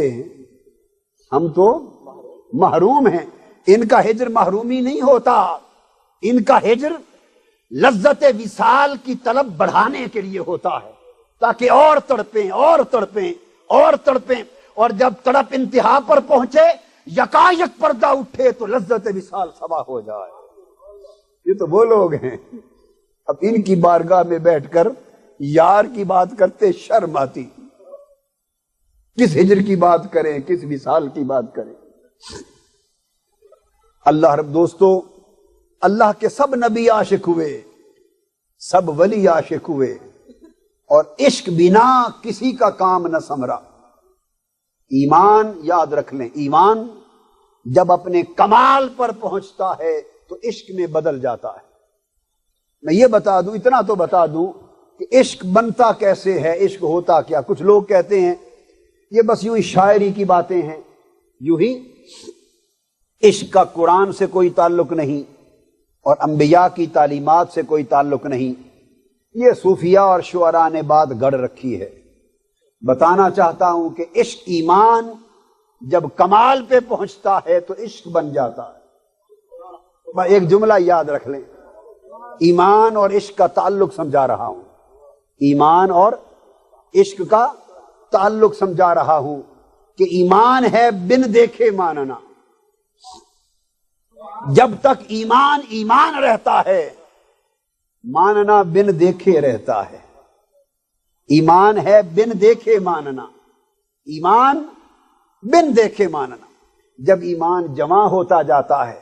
ہیں، ہم تو محروم ہیں۔ ان کا ہجر محرومی نہیں ہوتا، ان کا ہجر لذت وصال کی طلب بڑھانے کے لیے ہوتا ہے، تاکہ اور تڑپیں اور تڑپیں اور تڑپیں، اور جب تڑپ انتہا پر پہنچے یکایک پردہ اٹھے تو لذت وصال صبا ہو جائے۔ یہ تو وہ لوگ ہیں، اب ان کی بارگاہ میں بیٹھ کر یار کی بات کرتے شرم آتی، کس ہجر کی بات کریں، کس وصال کی بات کریں۔ اللہ رب دوستو، اللہ کے سب نبی عاشق ہوئے، سب ولی عاشق ہوئے، اور عشق بنا کسی کا کام نہ سمرا۔ ایمان یاد رکھ لیں، ایمان جب اپنے کمال پر پہنچتا ہے تو عشق میں بدل جاتا ہے۔ میں یہ بتا دوں، اتنا تو بتا دوں کہ عشق بنتا کیسے ہے، عشق ہوتا کیا۔ کچھ لوگ کہتے ہیں یہ بس یوں ہی شاعری کی باتیں ہیں، یوں ہی، عشق کا قرآن سے کوئی تعلق نہیں اور انبیاء کی تعلیمات سے کوئی تعلق نہیں، یہ صوفیاء اور شعراء نے بات گڑھ رکھی ہے۔ بتانا چاہتا ہوں کہ عشق، ایمان جب کمال پہ پہنچتا ہے تو عشق بن جاتا ہے۔ میں ایک جملہ یاد رکھ لیں، ایمان اور عشق کا تعلق سمجھا رہا ہوں، ایمان اور عشق کا تعلق سمجھا رہا ہوں کہ ایمان ہے بن دیکھے ماننا۔ جب تک ایمان ایمان رہتا ہے، ماننا بن دیکھے رہتا ہے۔ ایمان ہے بن دیکھے ماننا، ایمان بن دیکھے ماننا۔ جب ایمان جمع ہوتا جاتا ہے،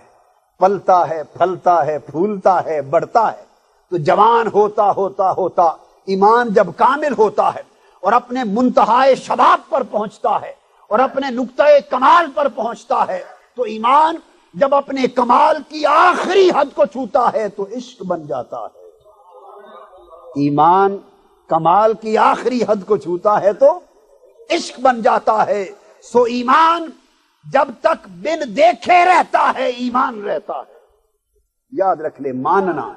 پلتا ہے، پھلتا ہے، پھولتا ہے، بڑھتا ہے، تو جوان ہوتا ہوتا ہوتا ایمان جب کامل ہوتا ہے اور اپنے منتہائے شباب پر پہنچتا ہے اور اپنے نقطۂ کمال پر پہنچتا ہے، تو ایمان جب اپنے کمال کی آخری حد کو چھوتا ہے تو عشق بن جاتا ہے۔ ایمان کمال کی آخری حد کو چھوتا ہے تو عشق بن جاتا ہے۔ سو ایمان جب تک بن دیکھے رہتا ہے، ایمان رہتا ہے۔ یاد رکھ لے، ماننا،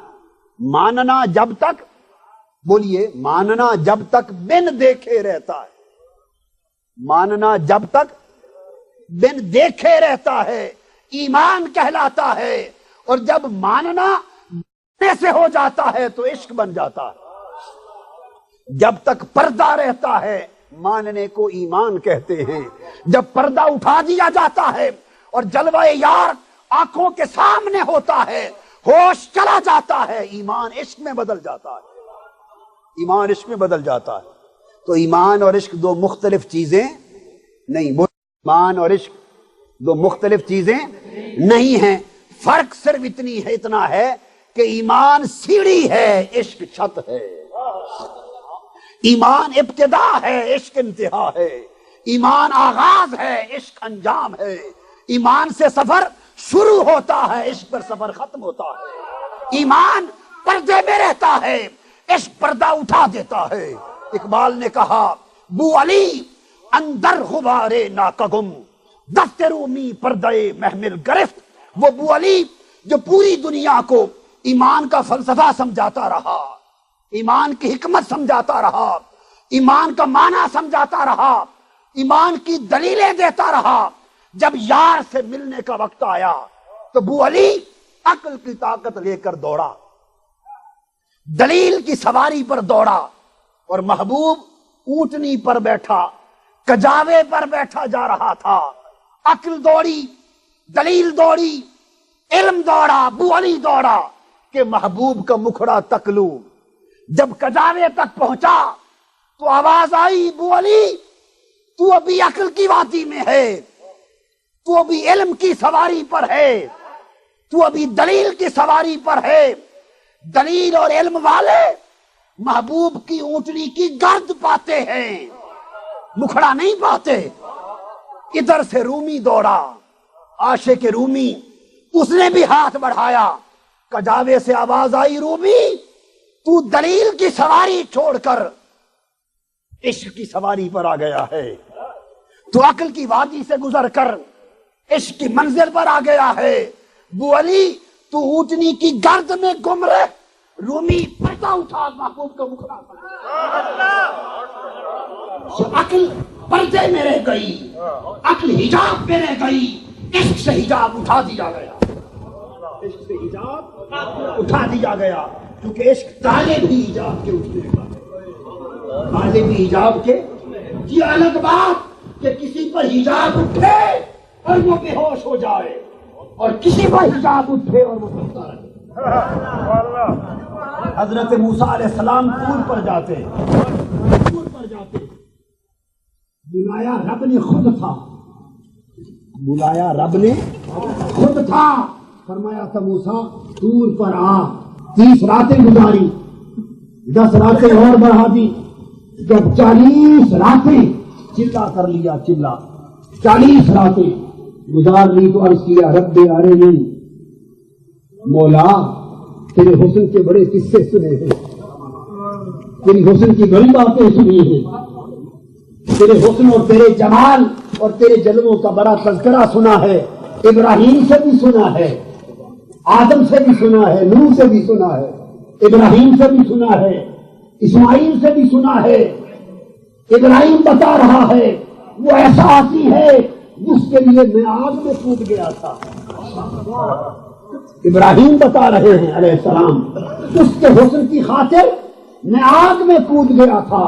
ماننا جب تک، بولیے، ماننا جب تک بن دیکھے رہتا ہے، ماننا جب تک بن دیکھے رہتا ہے ایمان کہلاتا ہے، اور جب ماننا سے ہو جاتا ہے تو عشق بن جاتا ہے۔ جب تک پردہ رہتا ہے ماننے کو ایمان کہتے ہیں، جب پردہ اٹھا دیا جاتا ہے اور جلوہ یار آنکھوں کے سامنے ہوتا ہے، ہوش چلا جاتا ہے، ایمان عشق میں بدل جاتا ہے، ایمان عشق میں بدل جاتا ہے۔ تو ایمان اور عشق دو مختلف چیزیں نہیں، ایمان اور عشق دو مختلف چیزیں نہیں ہیں۔ فرق صرف اتنا ہے کہ ایمان سیڑھی ہے، عشق چھت ہے۔ ایمان ابتدا ہے، عشق انتہا ہے۔ ایمان آغاز ہے، عشق انجام ہے۔ ایمان سے سفر شروع ہوتا ہے، عشق پر سفر ختم ہوتا ہے۔ ایمان پردے میں رہتا ہے، عشق پردہ اٹھا دیتا ہے۔ اقبال نے کہا، بو علی اندر غبارے ناکگم، دست رومی پردے محمل گرفت۔ وہ بو علی جو پوری دنیا کو ایمان کا فلسفہ سمجھاتا رہا، ایمان کی حکمت سمجھاتا رہا، ایمان کا معنی سمجھاتا رہا، ایمان کی دلیلیں دیتا رہا، جب یار سے ملنے کا وقت آیا تو بو علی عقل کی طاقت لے کر دوڑا، دلیل کی سواری پر دوڑا، اور محبوب اونٹنی پر بیٹھا، کجاوے پر بیٹھا جا رہا تھا۔ عقل دوڑی، دلیل دوڑی، علم دوڑا، بو علی دوڑا کہ محبوب کا مکھڑا تک لوں۔ جب کجاوے تک پہنچا تو آواز آئی، بو علی تو ابھی عقل کی وادی میں ہے، تو ابھی علم کی سواری پر ہے، تو ابھی دلیل کی سواری پر ہے۔ دلیل اور علم والے محبوب کی اونٹنی کی گرد پاتے ہیں، مکھڑا نہیں پاتے۔ ادھر سے رومی دوڑا، عاشق رومی، اس نے بھی ہاتھ بڑھایا۔ کجاوے سے آواز آئی، رومی تو دلیل کی سواری چھوڑ کر عشق کی سواری پر آ گیا ہے، تو عقل کی وادی سے گزر کر عشق کی منزل پر آ گیا ہے۔ بو علی تو اونٹنی کی گرد میں گم رہے، رومی پردہ اٹھا محبوب کا مکھڑا۔ عقل پردے میں رہ گئی، عقل حجاب میں رہ گئی، عشق سے حجاب اٹھا دیا گیا، عشق سے حجاب اٹھا دیا گیا، کیونکہ عشق طالب ہی حجاب کے اٹھنے کا، طالب ہی حجاب کے۔ یہ الگ بات کہ کسی پر حجاب اٹھے اور وہ بے ہوش ہو جائے، اور کسی پر حجاب اٹھے اور وہ سوتا رہے۔ حضرت موسیٰ علیہ السلام طور پر جاتے، بلایا رب نے خود تھا، بلایا رب نے خود تھا، فرمایا تھا موسیٰ طور پر آ، 30 راتیں گزاری، 10 راتیں اور بڑھا دی، جب 40 راتیں چلا کر لیا، چلا 40 راتیں گزار لی تو عرض کیا رب ارنی، مولا تیرے حسن کے بڑے قصے سنے ہیں، تیری حسن کی بڑی باتیں سنی ہیں، تیرے حسن اور تیرے جمال اور تیرے جلووں کا بڑا تذکرہ سنا ہے، ابراہیم سے بھی سنا ہے، آدم سے بھی سنا ہے، نوح سے بھی سنا ہے، ابراہیم سے بھی سنا ہے، اسماعیل سے بھی سنا ہے۔ ابراہیم بتا رہا ہے وہ ایسا آتی ہے جس کے لیے میں آگ میں کود گیا تھا، ابراہیم بتا رہے ہیں علیہ السلام اس کے حسن کی خاطر میں آگ میں کود گیا تھا،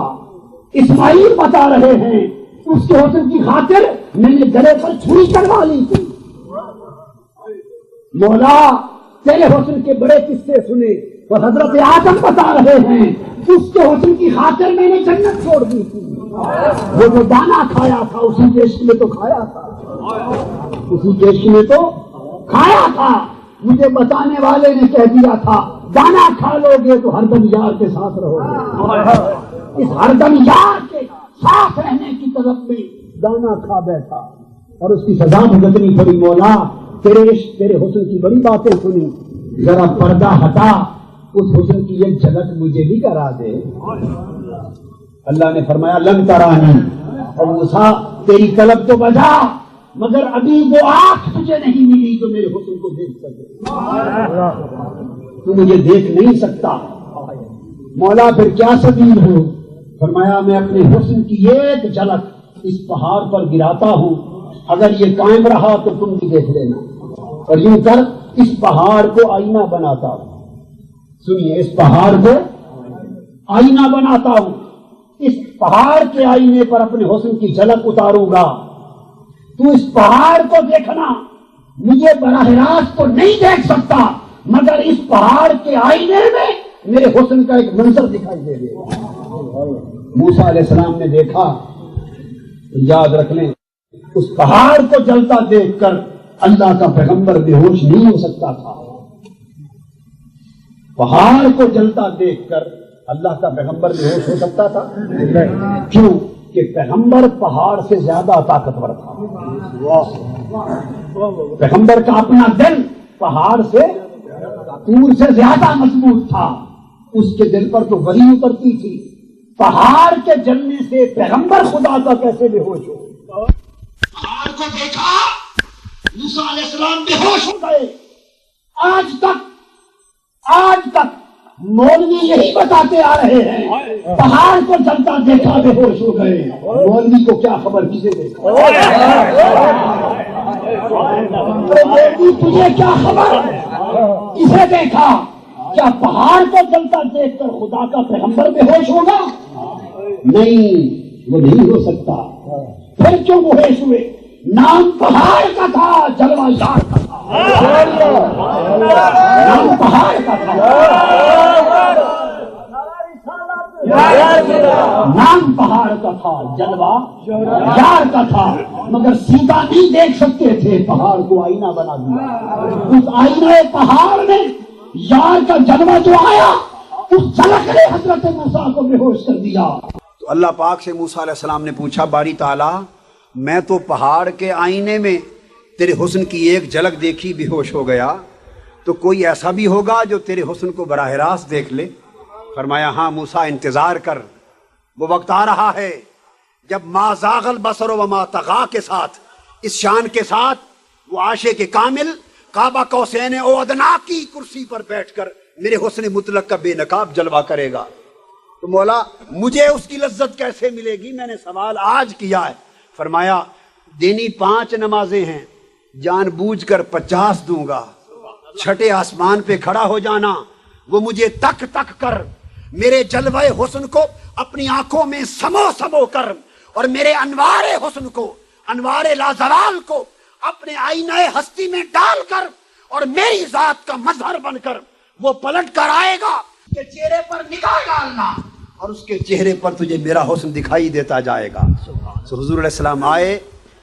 اسماعیل بتا رہے ہیں اس کے حسن کی خاطر میں نے گلے پر چھری چڑھوا لی تھی۔ مولا تیرے حسن کے بڑے قصے سنے، اور حضرت آدم بتا رہے ہیں اس کے حسن کی خاطر میں نے جنت چھوڑ دی تھی، وہ جو دانا کھایا تھا اسی عشق میں تو کھایا تھا، اسی عشق میں تو کھایا تھا۔ مجھے بتانے والے نے کہہ دیا تھا دانا کھا لو گے تو ہر دم یار کے ساتھ رہو گے، اس ہر دم یار کے ساتھ رہنے کی طرف میں دانا کھا بیٹھا اور اس کی سزا بھگتنی پڑی۔ مولا تیرے عشق تیرے حسن کی بڑی باتیں سنی، ذرا پردہ ہٹا، اس حسن کی ایک جھلک مجھے بھی کرا دے۔ اللہ نے فرمایا لن ترانی، اور موسیٰ تیری طلب تو بجا مگر ابھی وہ آنکھ تجھے نہیں ملی جو میرے حسن کو دیکھ سکے، تو مجھے دیکھ نہیں سکتا۔ مولا پھر کیا سبیل ہو؟ فرمایا میں اپنے حسن کی ایک جھلک اس پہاڑ پر گراتا ہوں، اگر یہ قائم رہا تو تم بھی دیکھ لینا، اور یوں کر اس پہاڑ کو آئینہ بناتا ہوں۔ سنیے، اس پہاڑ کو آئینہ بناتا ہوں، اس پہاڑ کے آئینے پر اپنے حسن کی جھلک اتاروں گا، تو اس پہاڑ کو دیکھنا، مجھے براہ راست تو نہیں دیکھ سکتا مگر اس پہاڑ کے آئینے میں میرے حسن کا ایک منظر دکھائی دے دے۔ موسیٰ علیہ السلام نے دیکھا، یاد رکھ لیں اس پہاڑ کو جلتا دیکھ کر اللہ کا پیغمبر بے ہوش نہیں ہو سکتا تھا، پہاڑ کو جلتا دیکھ کر اللہ کا پیغمبر بے ہوش ہو سکتا تھا؟ کیوں کہ پیغمبر پہاڑ سے زیادہ طاقتور تھا، پیغمبر کا اپنا دل پہاڑ سے طور سے زیادہ مضبوط تھا، اس کے دل پر تو وحی اترتی تھی، پہاڑ کے جلنے سے پیغمبر خدا کا کیسے بے ہوش ہو؟ پہاڑ کو دیکھا، موسیٰ علیہ السلام بے ہوش ہو گئے۔ آج تک مولوی یہی بتاتے آ رہے ہیں پہاڑ کو جلتا دیکھا بے ہوش ہو گئے، مولوی کو کیا خبر کسے دیکھا؟ مولوی تجھے کیا خبر کسے دیکھا؟ کیا پہاڑ کو جلتا دیکھ کر خدا کا پیغمبر بے ہوش ہوگا؟ نہیں، وہ نہیں ہو سکتا۔ پھر کیوں بے ہوش ہوئے؟ نام پہاڑ کا تھا، جلوہ یار کا تھا، نام پہاڑ کا تھا، نام پہاڑ کا تھا، جلوہ یار کا تھا، مگر سیدھا نہیں دیکھ سکتے تھے، پہاڑ کو آئینہ بنا دیا۔ اس آئینہ پہاڑ میں یار کا جلوہ جو آیا، اس جھلک نے حضرت موسیٰ کو بے ہوش کر دیا۔ تو اللہ پاک سے موسیٰ علیہ السلام نے پوچھا باری تعالیٰ میں تو پہاڑ کے آئینے میں تیرے حسن کی ایک جھلک دیکھی بے ہوش ہو گیا، تو کوئی ایسا بھی ہوگا جو تیرے حسن کو براہ راست دیکھ لے؟ فرمایا ہاں موسیٰ انتظار کر، وہ وقت آ رہا ہے جب ما زاغ البصر وما طغی کے ساتھ، اس شان کے ساتھ وہ عاشق کامل کعبہ قوسین او ادنا کی کرسی پر بیٹھ کر میرے حسن مطلق کا بے نقاب جلوہ کرے گا۔ تو مولا مجھے اس کی لذت کیسے ملے گی؟ میں نے سوال آج کیا ہے۔ فرمایا دینی 5 نمازیں ہیں، جان بوجھ کر 50 دوں گا۔ چھٹے آسمان پہ کھڑا ہو جانا، وہ مجھے تک تک کر، میرے جلوہ حسن کو اپنی آنکھوں میں سمو سمو کر، اور میرے انوار حسن کو، انوار لازوال کو اپنے آئینہ ہستی میں ڈال کر، اور میری ذات کا مظہر بن کر وہ پلٹ کر آئے گا کہ چہرے پر نگاہ ڈالنا، اور اس کے چہرے پر تجھے میرا حسن دکھائی دیتا جائے گا۔ تو حضور علیہ السلام آئے،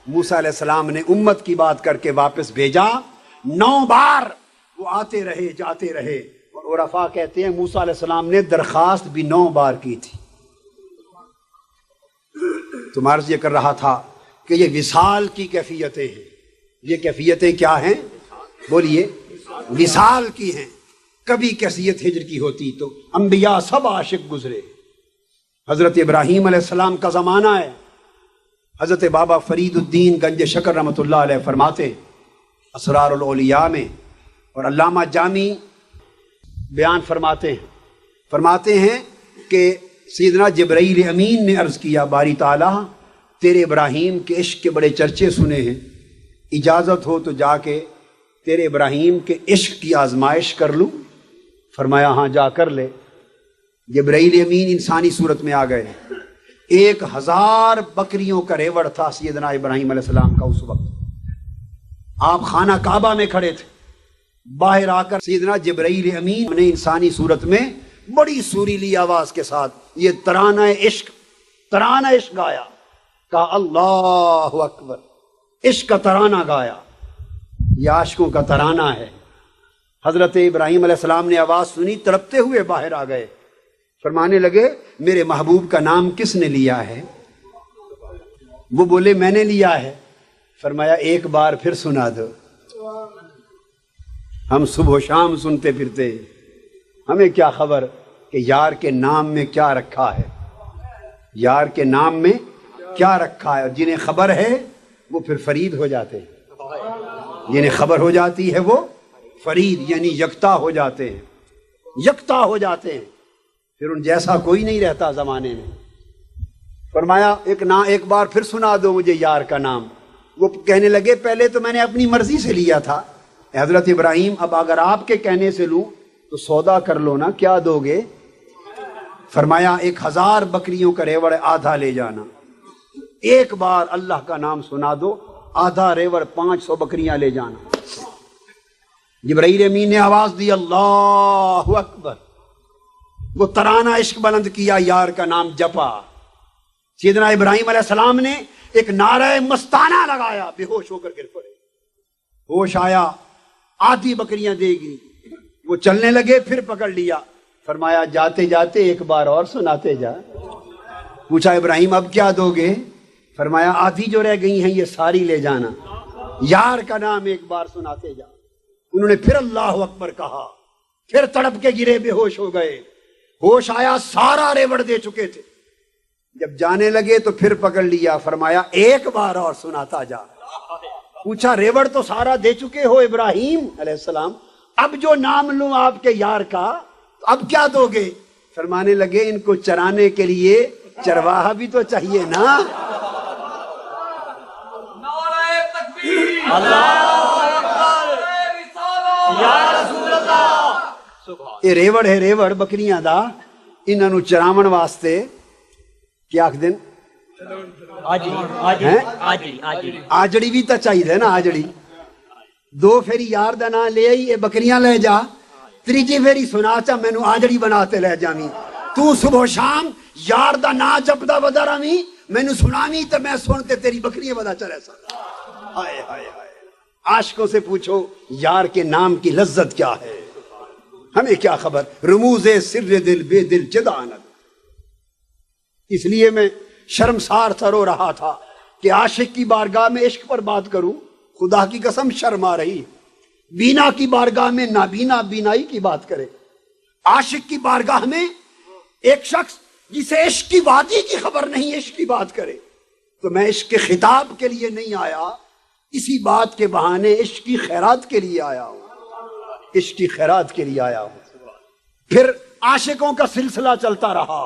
موسیٰ علیہ السلام نے امت کی بات کر کے واپس بھیجا۔ 9 بار وہ آتے رہے جاتے رہے، اور عرفاء کہتے ہیں موسیٰ علیہ السلام نے درخواست بھی 9 بار کی تھی۔ تو میں عرض یہ کر رہا تھا کہ یہ وصال کی کیفیتیں ہیں۔ یہ کیفیتیں کیا ہیں؟ بولیے، وصال کی ہیں۔ کبھی کیفیت ہجر کی ہوتی تو انبیاء سب عاشق گزرے۔ حضرت ابراہیم علیہ السلام کا زمانہ ہے۔ حضرت بابا فرید الدین گنج شکر رحمۃ اللہ علیہ فرماتے اسرار الاولیاء میں، اور علامہ جامی بیان فرماتے ہیں کہ سیدنا جبرائیل امین نے عرض کیا، باری تعالیٰ تیرے ابراہیم کے عشق کے بڑے چرچے سنے ہیں، اجازت ہو تو جا کے تیرے ابراہیم کے عشق کی آزمائش کر لوں؟ فرمایا ہاں جا کر لے۔ جبرائیل امین انسانی صورت میں آ گئے۔ 1000 بکریوں کا ریوڑ تھا سیدنا ابراہیم علیہ السلام کا اس وقت۔ آپ خانہ کعبہ میں کھڑے تھے، باہر آ کر سیدنا جبرائیل امین نے انسانی صورت میں بڑی سریلی آواز کے ساتھ یہ ترانہ عشق گایا، کہا اللہ اکبر، عشق کا ترانہ گایا۔ یہ عاشقوں کا ترانہ ہے۔ حضرت ابراہیم علیہ السلام نے آواز سنی، تڑپتے ہوئے باہر آ گئے، فرمانے لگے میرے محبوب کا نام کس نے لیا ہے؟ وہ بولے میں نے لیا ہے۔ فرمایا ایک بار پھر سنا دو۔ ہم صبح و شام سنتے پھرتے، ہمیں کیا خبر کہ یار کے نام میں کیا رکھا ہے، یار کے نام میں کیا رکھا ہے۔ اور جنہیں خبر ہے وہ پھر فرید ہو جاتے ہیں، جنہیں خبر ہو جاتی ہے وہ فرید یعنی یکتا ہو جاتے ہیں، یکتا ہو جاتے ہیں، پھر ان جیسا کوئی نہیں رہتا زمانے میں۔ فرمایا ایک بار پھر سنا دو مجھے یار کا نام۔ وہ کہنے لگے پہلے تو میں نے اپنی مرضی سے لیا تھا حضرت ابراہیم، اب اگر آپ کے کہنے سے لوں تو سودا کر لو نا، کیا دو گے؟ فرمایا 1000 بکریوں کا ریوڑ آدھا لے جانا، ایک بار اللہ کا نام سنا دو، آدھا ریوڑ 500 بکریاں لے جانا۔ جبرائیل امین نے آواز دی اللہ اکبر، وہ ترانہ عشق بلند کیا، یار کا نام جپا۔ سیدنا ابراہیم علیہ السلام نے ایک نعرہ مستانہ لگایا، بے ہوش ہو کر گر پڑے۔ ہوش آیا، آدھی بکریاں دے گی، وہ چلنے لگے، پھر پکڑ لیا۔ فرمایا جاتے جاتے ایک بار اور سناتے جا۔ پوچھا ابراہیم اب کیا دو گے؟ فرمایا آدھی جو رہ گئی ہیں یہ ساری لے جانا، یار کا نام ایک بار سناتے جا۔ انہوں نے پھر اللہ اکبر کہا، پھر تڑپ کے گرے، بے ہوش ہو گئے۔ ہوش آیا، سارا ریوڑ دے چکے تھے۔ جب جانے لگے تو پھر پکڑ لیا، فرمایا ایک بار اور سناتا جا۔ پوچھا ریوڑ تو سارا دے چکے ہو ابراہیم علیہ السلام، اب جو نام لوں آپ کے یار کا اب کیا دو گے؟ فرمانے لگے ان کو چرانے کے لیے چرواہا بھی تو چاہیے نا۔ نعرہ تکبیر، اللہ اکبر، یا رسول اللہ۔ یہ ریوڑ ہے، ریوڑ بکریاں دا، انہاں نوں چراون واسطے کیا آکھ دن؟ آجڑی بھی تو چاہیے نا، آجڑی۔ 2 پھیری یار دا نام لے آئی، یہ بکریاں لے جا، تریجی پھیری سنا چا مینوں آجڑی بناتے لے جاویں۔ تو صبح و شام یار دا نام جپدا ودا رہویں، مینوں سناویں تے میں سنتے تیری بکریاں ودا چلے سا۔ ہائے ہائے ہائے، عاشقوں سے پوچھو یار کے نام کی لذت کیا ہے، ہمیں کیا خبر۔ رموز سر دل بے دل جدانت۔ اس لیے میں شرمسار سا رو رہا تھا کہ عاشق کی بارگاہ میں عشق پر بات کروں، خدا کی قسم شرم آ رہی۔ بینا کی بارگاہ میں نابینا بینائی کی بات کرے، عاشق کی بارگاہ میں ایک شخص جسے عشق کی وادی کی خبر نہیں عشق کی بات کرے۔ تو میں عشق کے خطاب کے لیے نہیں آیا، اسی بات کے بہانے عشق کی خیرات کے لیے آیا ہوں، عشق کی خیرات کے لیے آیا ہوں۔ پھر عاشقوں کا سلسلہ چلتا رہا،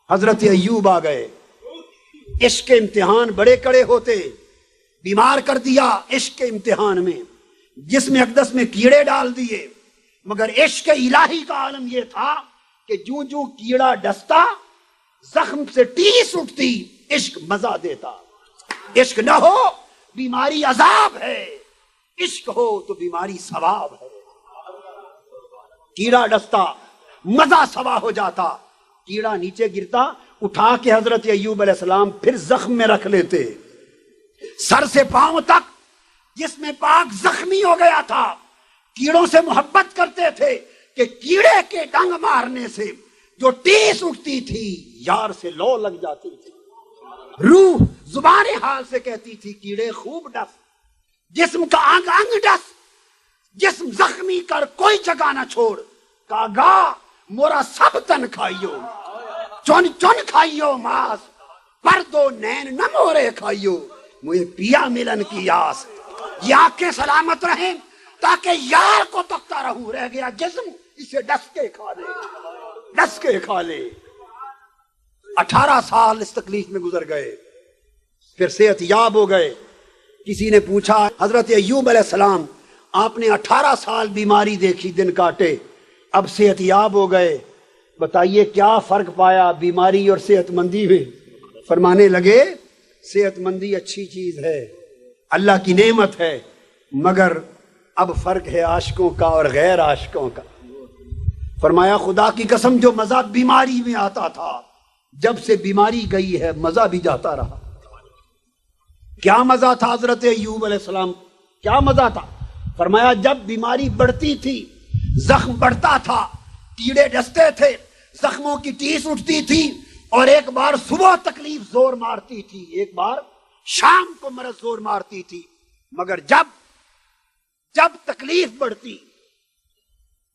حضرت ایوب آ گئے، عشق کے امتحان بڑے کڑے ہوتے، بیمار کر دیا عشق کے امتحان میں، جسم اقدس میں کیڑے ڈال دیے، مگر عشق الہی کا عالم یہ تھا کہ جو جو کیڑا ڈستا زخم سے ٹیس اٹھتی، عشق مزہ دیتا۔ عشق نہ ہو بیماری عذاب ہے، عشق ہو تو بیماری ثواب ہے۔ کیڑا ڈستا مزہ سوا ہو جاتا، کیڑا نیچے گرتا، اٹھا کے حضرت ایوب علیہ السلام پھر زخم میں رکھ لیتے، سر سے پاؤں تک جس میں پاک زخمی ہو گیا تھا۔ کیڑوں سے محبت کرتے تھے کہ کیڑے کے ڈنگ مارنے سے جو ٹیس اٹھتی تھی یار سے لو لگ جاتی تھی۔ روح زبان حال سے کہتی تھی کیڑے خوب ڈس، جسم کا انگ انگ ڈس، جسم زخمی کر کوئی جگہ نہ چھوڑ، کاگا مورا سب تن کھائیو، چون چون کھائیو ماس، پر دو نین نہ مورے کھائیو، مجھے پیا ملن کی آس۔ یہ آنکھیں سلامت رہیں تاکہ یار کو تکتا رہوں، رہ گیا جسم اسے ڈس کے کھا لے، ڈس کے کھا لے۔ 18 سال اس تکلیف میں گزر گئے، پھر صحت یاب ہو گئے۔ کسی نے پوچھا حضرت ایوب علیہ السلام آپ نے 18 سال بیماری دیکھی، دن کاٹے، اب صحت یاب ہو گئے، بتائیے کیا فرق پایا بیماری اور صحت مندی میں؟ فرمانے لگے صحت مندی اچھی چیز ہے، اللہ کی نعمت ہے، مگر اب فرق ہے عاشقوں کا اور غیر عاشقوں کا۔ فرمایا خدا کی قسم جو مزہ بیماری میں آتا تھا، جب سے بیماری گئی ہے مزہ بھی جاتا رہا۔ کیا مزہ تھا حضرت ایوب علیہ السلام، کیا مزہ تھا؟ فرمایا جب بیماری بڑھتی تھی، زخم بڑھتا تھا، کیڑے ڈستے تھے، زخموں کی ٹیس اٹھتی تھی، اور ایک بار صبح تکلیف زور مارتی تھی، ایک بار شام کو مرض زور مارتی تھی، مگر جب تکلیف بڑھتی،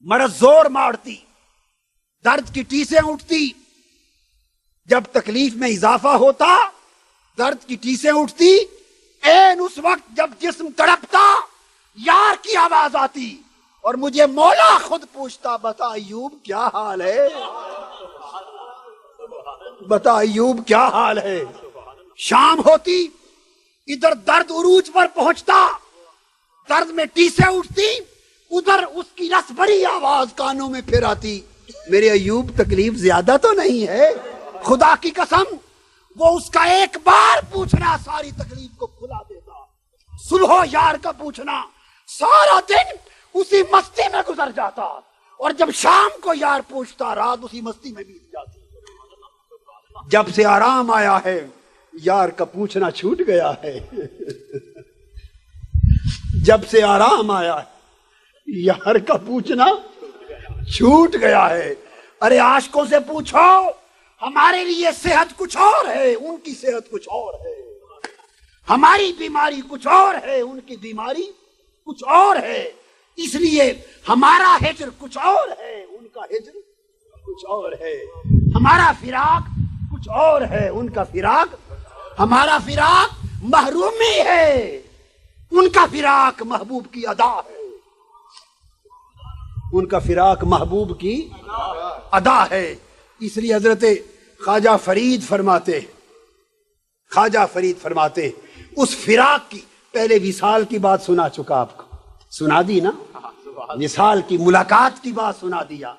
مرض زور مارتی، درد کی ٹیسیں اٹھتی، جب تکلیف میں اضافہ ہوتا، درد کی ٹیسیں اٹھتی، این اس وقت جب جسم تڑپتا یار کی آواز آتی، اور مجھے مولا خود پوچھتا بتا ایوب کیا حال ہے، بتا ایوب کیا حال ہے۔ شام ہوتی، ادھر درد عروج پر پہنچتا، درد میں ٹیسیں اٹھتی، ادھر اس کی رس بھری آواز کانوں میں پھر آتی، میرے ایوب تکلیف زیادہ تو نہیں ہے؟ خدا کی قسم وہ اس کا ایک بار پوچھنا ساری تکلیف کو کھلا دیتا۔ صلح و یار کا پوچھنا، سارا دن اسی مستی میں گزر جاتا، اور جب شام کو یار پوچھتا رات اسی مستی میں بیت جاتی۔ جب سے آرام آیا ہے یار کا پوچھنا چھوٹ گیا ہے، جب سے آرام آیا ہے یار کا پوچھنا چھوٹ گیا ہے۔ ارے عاشقوں سے پوچھو، ہمارے لیے صحت کچھ اور ہے، ان کی صحت کچھ اور ہے، ہماری بیماری کچھ اور ہے، ان کی بیماری کچھ اور ہے، اس لیے ہمارا ہجر کچھ اور ہے، ان کا ہجر کچھ اور ہے، ہمارا فراق کچھ اور ہے، ان کا فراق، ہمارا فراق محرومی ہے، ان کا فراق محبوب کی ادا ہے، ان کا فراق محبوب کی ادا ہے۔ اس لیے حضرت خواجہ فرید فرماتے اس فراق کی، پہلے وصال کی بات سنا چکا، آپ کو سنا دی نا، وصال کی ملاقات کی بات سنا دیا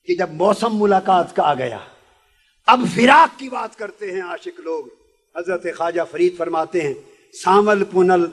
کہ جب موسم ملاقات کا آ گیا، اب فراق کی بات کرتے ہیں عاشق لوگ۔ حضرت خواجہ فرید فرماتے ہیں سامل پنل